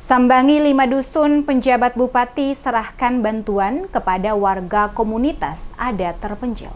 Sambangi 5 dusun, penjabat bupati serahkan bantuan kepada warga komunitas adat terpencil.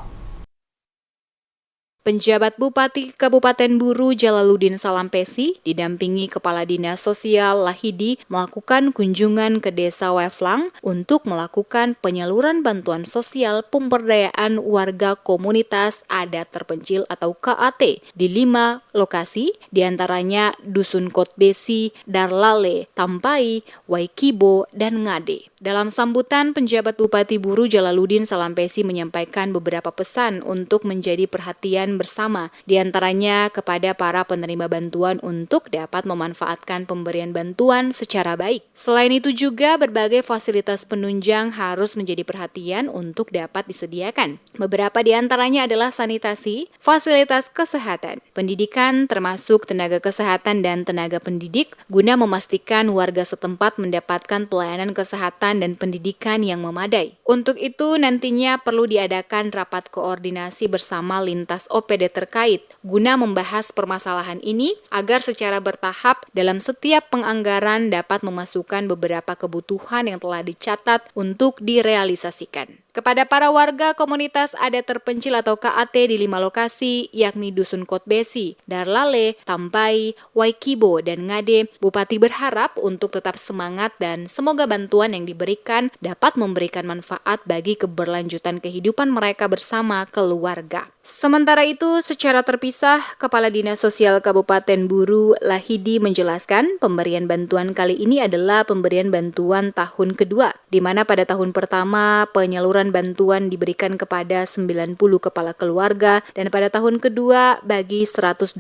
Penjabat Bupati Kabupaten Buru Jalaluddin Salampesi didampingi Kepala Dinas Sosial Lahidi melakukan kunjungan ke Desa Weflang untuk melakukan penyaluran bantuan sosial pemberdayaan warga komunitas adat terpencil atau KAT di 5 lokasi, diantaranya Dusun Kotbesi, Darlale, Tampai, Waikibo, dan Ngade. Dalam sambutan, penjabat Bupati Buru Jalaluddin Salampesi menyampaikan beberapa pesan untuk menjadi perhatian bersama, diantaranya kepada para penerima bantuan untuk dapat memanfaatkan pemberian bantuan secara baik. Selain itu juga berbagai fasilitas penunjang harus menjadi perhatian untuk dapat disediakan. Beberapa diantaranya adalah sanitasi, fasilitas kesehatan, pendidikan termasuk tenaga kesehatan dan tenaga pendidik guna memastikan warga setempat mendapatkan pelayanan kesehatan dan pendidikan yang memadai. Untuk itu nantinya perlu diadakan rapat koordinasi bersama lintas OPD terkait guna membahas permasalahan ini agar secara bertahap dalam setiap penganggaran dapat memasukkan beberapa kebutuhan yang telah dicatat untuk direalisasikan. Kepada para warga komunitas adat terpencil atau KAT di 5 lokasi, yakni Dusun Kotbesi, Darlale, Tampai, Waikibo, dan Ngade, Bupati berharap untuk tetap semangat dan semoga bantuan yang diberikan dapat memberikan manfaat bagi keberlanjutan kehidupan mereka bersama keluarga. Sementara itu, secara terpisah, Kepala Dinas Sosial Kabupaten Buru Lahidi menjelaskan pemberian bantuan kali ini adalah pemberian bantuan tahun kedua, di mana pada tahun pertama penyaluran bantuan diberikan kepada 90 kepala keluarga dan pada tahun kedua bagi 126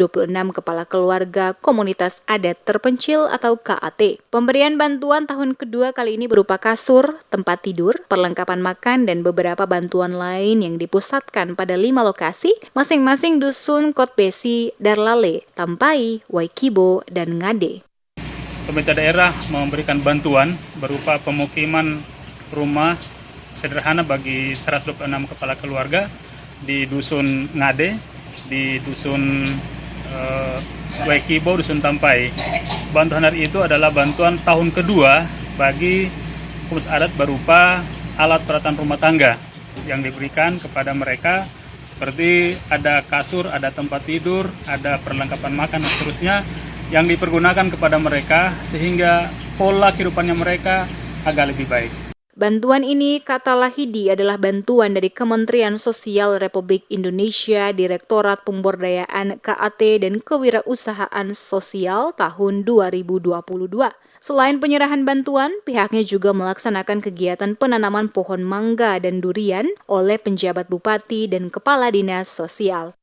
kepala keluarga komunitas adat terpencil atau KAT. Pemberian bantuan tahun kedua kali ini berupa kasur, tempat tidur, perlengkapan makan dan beberapa bantuan lain yang dipusatkan pada 5 lokasi, masing-masing Dusun Kotbesi, Darlale, Tampai, Waikibo, dan Ngade. Pemerintah daerah memberikan bantuan berupa pemukiman rumah sederhana bagi 126 kepala keluarga di Dusun Ngade, di Dusun Waikibo, Dusun Tampai. Bantuan hari itu adalah bantuan tahun kedua bagi komunitas adat berupa alat peralatan rumah tangga yang diberikan kepada mereka seperti ada kasur, ada tempat tidur, ada perlengkapan makan dan seterusnya yang dipergunakan kepada mereka sehingga pola kehidupannya mereka agak lebih baik. Bantuan ini, kata Lahidi, adalah bantuan dari Kementerian Sosial Republik Indonesia, Direktorat Pemberdayaan KAT dan Kewirausahaan Sosial tahun 2022. Selain penyerahan bantuan, pihaknya juga melaksanakan kegiatan penanaman pohon mangga dan durian oleh penjabat bupati dan kepala dinas sosial.